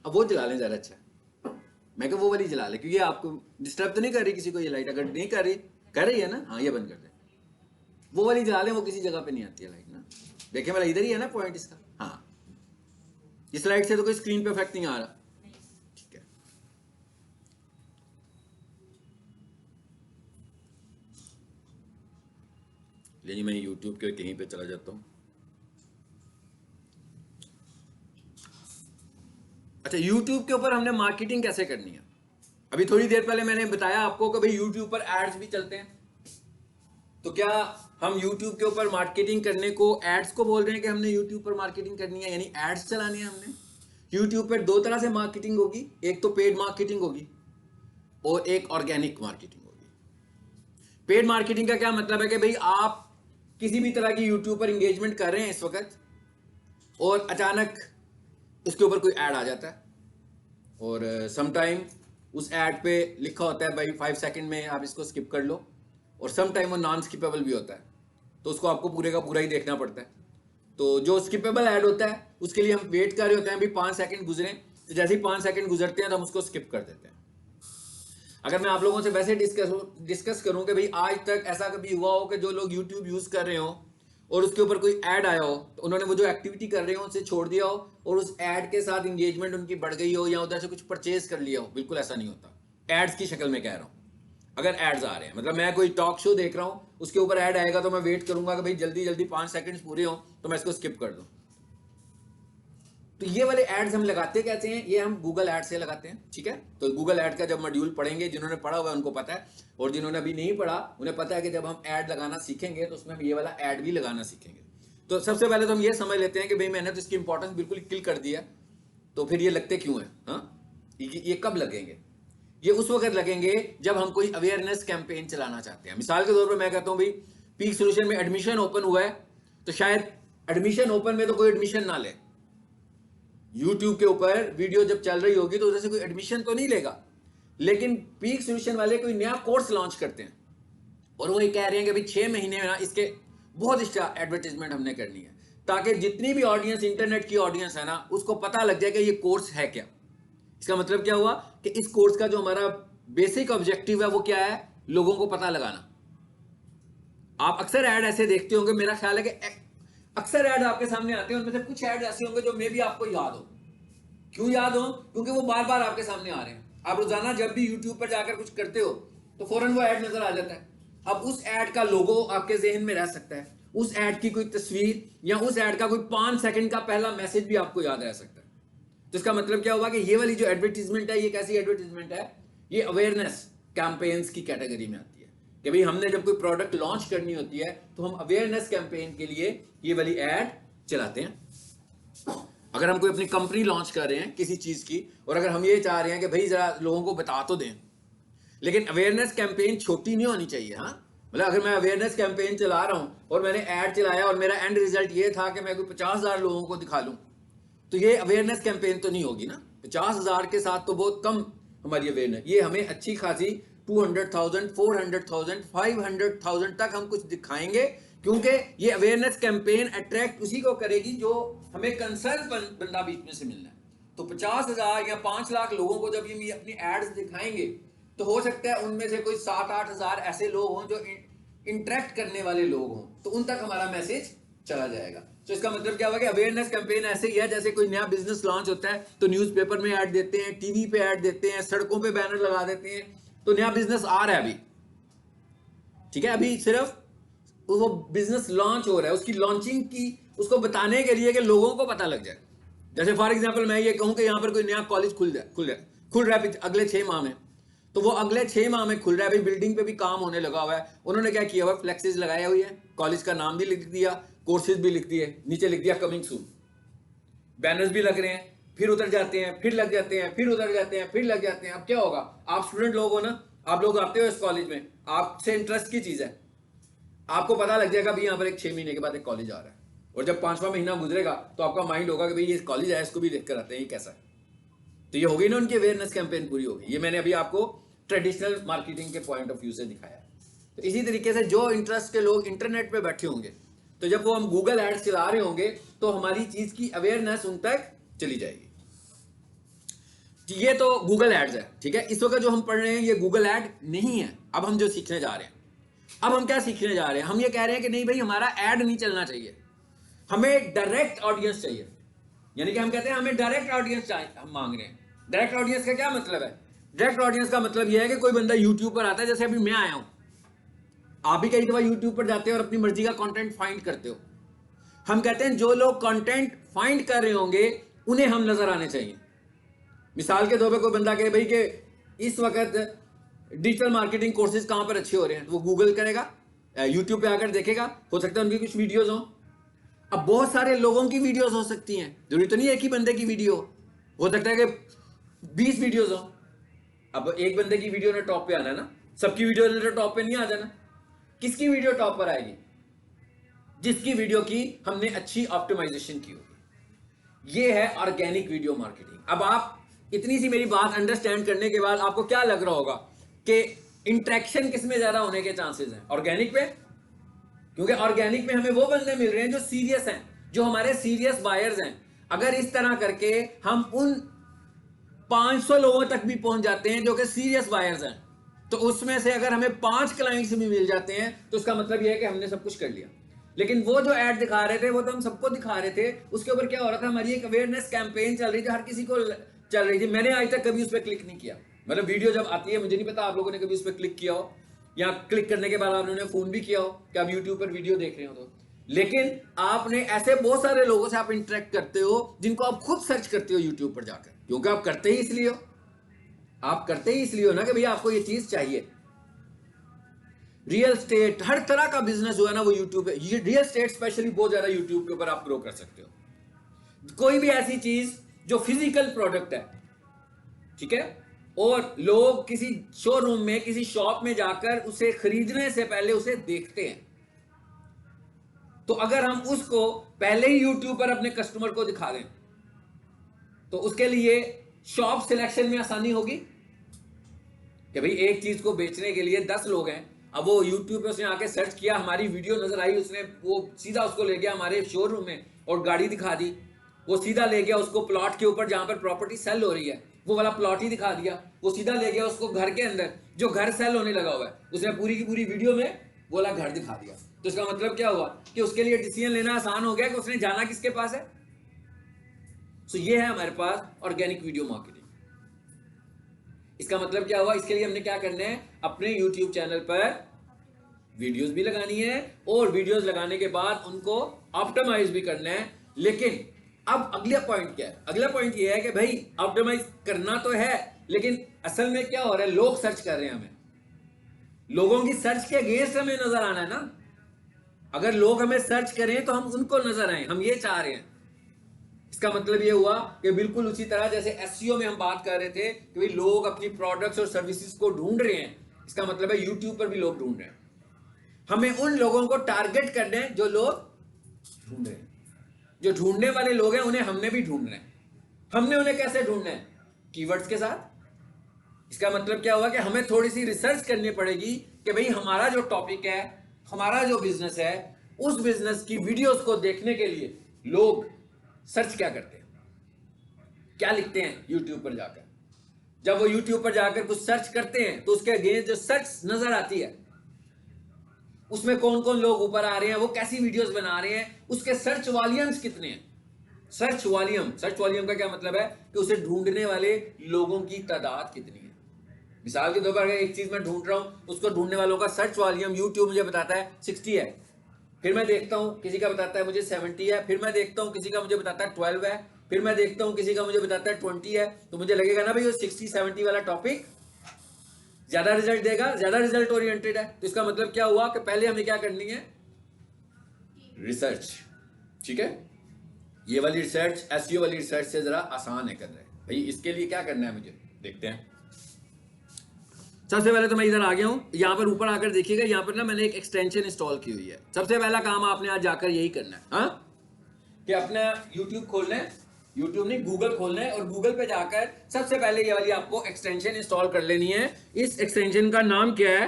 अब वो जला लें ज़्यादा अच्छा है। मैं कहा वो वाली जला ले, क्योंकि आपको डिस्टर्ब तो नहीं कर रही किसी को ये लाइट, अगर नहीं कर रही है ना, हाँ ये बंद कर दे, वो वाली जला लें, वो किसी जगह पे नहीं आती है लाइट ना। देखें वाला इधर ही है ना पॉइंट इसका, हाँ इस लाइट से तो कोई स्क्रीन पे इफेक्ट नहीं आ रहा, ठीक है। लेकिन मैं यूट्यूब के कहीं पे चला जाता हूँ। अच्छा, यूट्यूब के ऊपर हमने मार्केटिंग कैसे करनी है, अभी थोड़ी देर पहले मैंने बताया आपको कि भाई यूट्यूब पर एड्स भी चलते हैं। तो क्या हम यूट्यूब के ऊपर मार्केटिंग करने को एड्स को बोल रहे हैं कि हमने यूट्यूब पर मार्केटिंग करनी है, यानी एड्स चलानी है हमने? यूट्यूब पर दो तरह से मार्केटिंग होगी, एक तो पेड मार्केटिंग होगी और एक ऑर्गेनिक मार्केटिंग होगी। पेड मार्केटिंग का क्या मतलब है कि भाई आप किसी भी तरह की यूट्यूब पर इंगेजमेंट कर रहे हैं इस वक्त, और अचानक उसके ऊपर कोई ऐड आ जाता है, और समटाइम उस ऐड पे लिखा होता है भाई 5 सेकंड में आप इसको स्किप कर लो, और सम टाइम वो नॉन स्किपेबल भी होता है, तो उसको आपको पूरे का पूरा ही देखना पड़ता है। तो जो स्किपेबल ऐड होता है उसके लिए हम वेट कर रहे होते हैं अभी 5 सेकंड गुजरे, तो जैसे ही 5 सेकंड गुजरते हैं तो हम उसको स्किप कर देते हैं। अगर मैं आप लोगों से वैसे डिस्कस करूं कि भाई आज तक ऐसा कभी हुआ हो कि जो लोग यूट्यूब यूज कर रहे हो और उसके ऊपर कोई ऐड आया हो, तो उन्होंने वो जो एक्टिविटी कर रहे हो उसे छोड़ दिया हो और उस ऐड के साथ इंगेजमेंट उनकी बढ़ गई हो, या उधर से कुछ परचेज कर लिया हो? बिल्कुल ऐसा नहीं होता। एड्स की शक्ल में कह रहा हूं, अगर एड्स आ रहे हैं, मतलब मैं कोई टॉक शो देख रहा हूं, उसके ऊपर ऐड आएगा तो मैं वेट करूंगा कि भाई जल्दी जल्दी 5 सेकंड्स पूरे हो तो मैं इसको स्किप कर दूं। तो ये वाले एड्स हम लगाते कैसे हैं? ये हम गूगल एड से लगाते हैं, ठीक है। तो गूगल एड का जब मॉड्यूल पढ़ेंगे, जिन्होंने पढ़ा हुआ है उनको पता है, और जिन्होंने अभी नहीं पढ़ा उन्हें पता है कि जब हम ऐड लगाना सीखेंगे तो उसमें हम ये वाला ऐड भी लगाना सीखेंगे। तो सबसे पहले तो हम ये समझ लेते हैं कि भाई मैंने तो इसकी इंपॉर्टेंस बिल्कुल किल कर दिया, तो फिर ये लगते क्यों है? हाँ, ये कब लगेंगे? ये उस वक्त लगेंगे जब हम कोई अवेयरनेस कैंपेन चलाना चाहते हैं। मिसाल के तौर पर मैं कहता हूं भाई पीक सॉल्यूशन में एडमिशन ओपन हुआ है, तो शायद एडमिशन ओपन में तो कोई एडमिशन ना ले, यूट्यूब के ऊपर वीडियो जब चल रही होगी तो उधर से कोई एडमिशन तो नहीं लेगा, लेकिन पीक सॉल्यूशन वाले कोई नया कोर्स लॉन्च करते हैं और वो ये कह रहे हैं कि भाई 6 महीने में ना इसके बहुत अच्छा एडवर्टाइजमेंट हमने करनी है, ताकि जितनी भी ऑडियंस, इंटरनेट की ऑडियंस है ना, उसको पता लग जाए कि ये कोर्स है क्या। इसका मतलब क्या हुआ कि इस कोर्स का जो हमारा बेसिक ऑब्जेक्टिव है वो क्या है? लोगों को पता लगाना। आप अक्सर ऐड ऐसे देखते होंगे, मेरा ख्याल है कि अक्सर ऐड आपके सामने आते हैं, उनमें से कुछ ऐड ऐसे होंगे जो मे भी आपको याद हो। क्यों याद हो? क्योंकि वो बार बार आपके सामने आ रहे हैं। आप रोजाना जब भी यूट्यूब पर जाकर कुछ करते हो तो फौरन वो ऐड नजर आ जाता है। अब उस ऐड का लोगो आपके जहन में रह सकता है, उस ऐड की कोई तस्वीर या उस ऐड का कोई 5 सेकंड का पहला मैसेज भी आपको याद रह सकता है। तो इसका मतलब क्या हुआ कि ये वाली जो एडवर्टीजमेंट है, ये कैसी एडवर्टीजमेंट है? ये अवेयरनेस कैंपेन्स की कैटेगरी में आती है कि भाई हमने जब कोई प्रोडक्ट लॉन्च करनी होती है तो हम अवेयरनेस कैंपेन के लिए ये वाली ऐड चलाते हैं। अगर हम कोई अपनी कंपनी लॉन्च कर रहे हैं किसी चीज की, और अगर हम ये चाह रहे हैं कि भाई जरा लोगों को बता तो दें, लेकिन अवेयरनेस कैंपेन छोटी नहीं होनी चाहिए। हाँ, मतलब अगर मैं अवेयरनेस कैंपेन चला रहा हूं और मैंने ऐड चलाया और मेरा एंड रिजल्ट ये था कि मैं कोई 50,000 लोगों को दिखा लूं, तो ये अवेयरनेस कैंपेन तो नहीं होगी ना। 50,000 के साथ तो बहुत कम हमारी अवेयरनेस। ये हमें अच्छी खासी 200,000, 400,000, 500,000 तक हम कुछ दिखाएंगे, क्योंकि ये अवेयरनेस कैंपेन अट्रैक्ट उसी को करेगी जो हमें कंसर्न बंदा बीच में से मिलना है। तो 50,000 या 5 लाख लोगों को जब ये अपनी एड्स दिखाएंगे तो हो सकता है उनमें से कोई 7-8 हजार ऐसे लोग हों जो इंटरेक्ट करने वाले लोग हों, तो उन तक हमारा मैसेज चला जाएगा। तो इसका मतलब क्या हुआ कि अवेयरनेस कैंपेन ऐसे ही है जैसे कोई नया बिजनेस लॉन्च होता है तो न्यूज़पेपर में ऐड देते हैं, टीवी पे ऐड देते हैं, सड़कों पे बैनर लगा देते हैं, तो नया बिजनेस आ रहा है अभी, ठीक है, अभी सिर्फ वो बिजनेस लॉन्च हो रहा है, उसकी लॉन्चिंग की उसको बताने के लिए कि लोगों को पता लग जाए। जैसे फॉर एग्जांपल मैं ये कहूं कि यहां पर कोई नया कॉलेज खुल रहा है अगले 6 माह में, तो वो अगले 6 माह में खुल रहा है। भाई बिल्डिंग पे भी काम होने लगा हुआ है, उन्होंने क्या किया हुआ, फ्लेक्सेस लगाए हुई है, कॉलेज का नाम भी लिख दिया, कोर्सेज भी लिख दिए, नीचे लिख दिया कमिंग सून, बैनर्स भी लग रहे हैं, फिर उतर जाते हैं, फिर लग जाते हैं, फिर उतर जाते हैं, फिर लग जाते हैं। अब क्या होगा? आप स्टूडेंट लोग हो ना, आप लोग आते हो इस कॉलेज में, आपसे इंटरेस्ट की चीज है, आपको पता लग जाएगा भाई यहाँ पर एक 6 महीने के बाद एक कॉलेज आ रहा है, और जब 5वां महीना गुजरेगा तो आपका माइंड होगा कि भाई ये कॉलेज है, इसको भी देख कर आते हैं, ये कैसा है। तो ये हो गई ना उनकी अवेयरनेस कैंपेन पूरी हो गई। ये मैंने अभी आपको ट्रेडिशनल मार्केटिंग के पॉइंट ऑफ व्यू से दिखाया। तो इसी तरीके से जो इंटरेस्ट के लोग इंटरनेट पे बैठे होंगे, तो जब वो हम गूगल एड्स चला रहे होंगे तो हमारी चीज की अवेयरनेस उन तक चली जाएगी। ये तो गूगल एड्स है, ठीक है। इस वक्त जो हम पढ़ रहे हैं ये गूगल एड नहीं है। अब हम जो सीखने जा रहे हैं, अब हम क्या सीखने जा रहे हैं, हम ये कह रहे हैं कि नहीं भाई हमारा एड नहीं चलना चाहिए, हमें डायरेक्ट ऑडियंस चाहिए। यानी कि हम कहते हैं हमें डायरेक्ट ऑडियंस चाहिए, हम मांग रहे हैं। डायरेक्ट ऑडियंस का क्या मतलब है? डायरेक्ट ऑडियंस का मतलब यह है कि कोई बंदा यूट्यूब पर आता है, जैसे अभी मैं आया हूं, आप भी कई दफा यूट्यूब पर जाते हो और अपनी मर्जी का कंटेंट फाइंड करते हो। हम कहते हैं जो लोग कंटेंट फाइंड कर रहे होंगे उन्हें हम नजर आने चाहिए। मिसाल के तौर पे कोई बंदा कहे भाई कि इस वक्त डिजिटल मार्केटिंग कोर्सेज कहां पर अच्छे हो रहे हैं, तो वो गूगल करेगा, यूट्यूब पे आकर देखेगा, हो सकता है उनकी कुछ वीडियोस हो। अब बहुत सारे लोगों की वीडियोस हो सकती हैं, जरूरी तो नहीं एक ही बंदे की वीडियो हो सकता है कि 20 वीडियोस हो। अब एक बंदे की वीडियो ने टॉप पे आना है ना, सबकी वीडियो ने टॉप पे नहीं आ जाना। किसकी वीडियो टॉप पर आएगी? जिसकी वीडियो की हमने अच्छी ऑप्टिमाइजेशन की होगी। ये है ऑर्गेनिक वीडियो मार्केटिंग। अब आप इतनी सी मेरी बात अंडरस्टैंड करने के बाद आपको क्या लग रहा होगा कि इंटरेक्शन किसमें ज्यादा होने के चांसेस हैं? ऑर्गेनिक में, क्योंकि ऑर्गेनिक में हमें वो बंदे मिल रहे हैं जो सीरियस हैं, जो हमारे सीरियस बायर्स हैं। अगर इस तरह करके हम उन 500 लोगों तक भी पहुंच जाते हैं जो कि सीरियस बायर्स हैं, तो उसमें से अगर हमें 5 क्लाइंट्स भी मिल जाते हैं तो उसका मतलब यह है कि हमने सब कुछ कर लिया। लेकिन वो जो ऐड दिखा रहे थे वो तो हम सबको दिखा रहे थे, उसके ऊपर क्या हो रहा था, हमारी एक अवेयरनेस कैंपेन चल रही थी, हर किसी को चल रही थी। मैंने आज तक कभी उस पर क्लिक नहीं किया, मतलब वीडियो जब आती है, मुझे नहीं पता आप लोगों ने कभी उस पर क्लिक किया हो, या क्लिक करने के बाद आपने फोन भी किया हो कि आप यूट्यूब पर वीडियो देख रहे हो तो। लेकिन आपने ऐसे बहुत सारे लोगों से आप इंटरेक्ट करते हो जिनको आप खुद सर्च करते हो यूट्यूब पर जाकर, क्योंकि आप करते ही इसलिए हो, आप करते ही इसलिए हो ना कि भैया आपको ये चीज चाहिए। रियल स्टेट, हर तरह का बिजनेस जो है ना वो यूट्यूब पे, ये रियल स्टेट स्पेशली बहुत ज्यादा यूट्यूब के ऊपर आप ग्रो कर सकते हो। कोई भी ऐसी चीज जो फिजिकल प्रोडक्ट है, ठीक है, और लोग किसी शोरूम में, किसी शॉप में जाकर उसे खरीदने से पहले उसे देखते हैं, तो अगर हम उसको पहले ही यूट्यूब पर अपने कस्टमर को दिखा दें तो उसके लिए शॉप सिलेक्शन में आसानी होगी कि भाई एक चीज को बेचने के लिए 10 लोग हैं। अब वो यूट्यूब पे उसने आके सर्च किया, हमारी वीडियो नजर आई, उसने वो सीधा उसको ले गया हमारे शोरूम में और गाड़ी दिखा दी। वो सीधा ले गया उसको प्लॉट के ऊपर जहां पर प्रॉपर्टी सेल हो रही है, वो वाला प्लॉट ही दिखा दिया। वो सीधा ले गया उसको घर के अंदर जो घर सेल होने लगा हुआ है, उसने पूरी की पूरी वीडियो में वो वाला घर दिखा दिया। तो इसका मतलब क्या हुआ कि उसके लिए डिसीजन लेना आसान हो गया कि उसने जाना किसके पास है। सो ये है हमारे पास ऑर्गेनिक वीडियो मार्केटिंग। इसका मतलब क्या हुआ, इसके लिए हमने क्या करना है, अपने YouTube चैनल पर वीडियोस भी लगानी है और वीडियोस लगाने के बाद उनको ऑप्टिमाइज भी करना है। लेकिन अब अगला पॉइंट क्या है? अगला पॉइंट ये है कि भाई ऑप्टिमाइज करना तो है, लेकिन असल में क्या हो रहा है, लोग सर्च कर रहे हैं हमें, लोगों की सर्च के अगेंस्ट हमें नजर आना है ना। अगर लोग हमें सर्च करें तो हम उनको नजर आए, हम ये चाह रहे हैं। इसका मतलब ये हुआ कि बिल्कुल उसी तरह जैसे एसईओ में हम बात कर रहे थे कि भाई लोग अपनी प्रोडक्ट्स और सर्विसेज को ढूंढ रहे हैं, इसका मतलब है यूट्यूब पर भी लोग ढूंढ रहे हैं। हमें उन लोगों को टारगेट करना है जो लोग ढूंढ रहे हैं, जो ढूंढने वाले लोग हैं उन्हें हमने भी ढूंढना है। हमने उन्हें कैसे ढूंढना है? कीवर्ड्स के साथ। इसका मतलब क्या हुआ कि हमें थोड़ी सी रिसर्च करनी पड़ेगी कि भाई हमारा जो टॉपिक है, हमारा जो बिजनेस है, उस बिजनेस की वीडियोस को देखने के लिए लोग सर्च क्या करते हैं, क्या लिखते हैं यूट्यूब पर जाकर। जब वो यूट्यूब पर जाकर कुछ सर्च करते हैं तो उसके अगेंस्ट जो सर्च नजर आती है उसमें कौन कौन लोग ऊपर आ रहे हैं, वो कैसी वीडियोस बना रहे हैं, उसके सर्च वॉल्यूम्स कितने हैं। सर्च वॉल्यूम, सर्च वॉल्यूम का क्या मतलब है कि उसे ढूंढने वाले लोगों की तादाद कितनी है। मिसाल के तौर पर अगर एक चीज मैं ढूंढ रहा हूं, उसको ढूंढने वालों का सर्च वॉल्यूम यूट्यूब मुझे बताता है 60 है, फिर मैं देखता हूं किसी का बताता है मुझे 70 है, फिर मैं देखता हूं किसी का मुझे बताता है 12 है, फिर मैं देखता हूं किसी का मुझे बताता है 20 है, तो मुझे लगेगा ना भाई वो 60-70 वाला टॉपिक ज्यादा रिजल्ट देगा, ज्यादा रिजल्ट ओरिएंटेड है। तो इसका मतलब क्या हुआ कि पहले हमें क्या करनी है, रिसर्च। ठीक है, ये वाली रिसर्च एसईओ वाली रिसर्च से जरा आसान है कर रहे हैं भाई। इसके लिए क्या करना है मुझे, देखते हैं। सबसे पहले तो मैं इधर आ गया हूं, यहां पर ऊपर आकर देखिएगा, यहां पर ना मैंने एक एक्सटेंशन इंस्टॉल की हुई है। सबसे पहला काम आपने आज जाकर यही करना है, हाँ, कि अपना यूट्यूब खोलना है, यूट्यूब नहीं गूगल खोलना है, और गूगल पे जाकर सबसे पहले ये वाली आपको एक्सटेंशन इंस्टॉल कर लेनी है। इस एक्सटेंशन का नाम क्या है,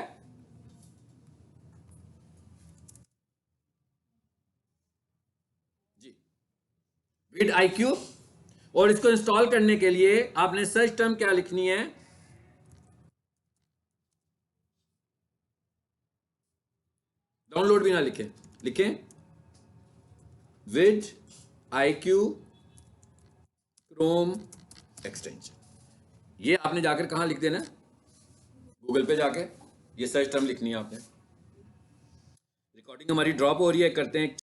जी, विड IQ और इसको इंस्टॉल करने के लिए आपने सर्च टर्म क्या लिखनी है, डाउनलोड भी ना लिखें, लिखें विद IQ क्रोम एक्सटेंशन। ये आपने जाकर कहां लिख देना, गूगल पे जाके ये सर्च टर्म लिखनी है आपने। रिकॉर्डिंग हमारी ड्रॉप हो रही है, करते हैं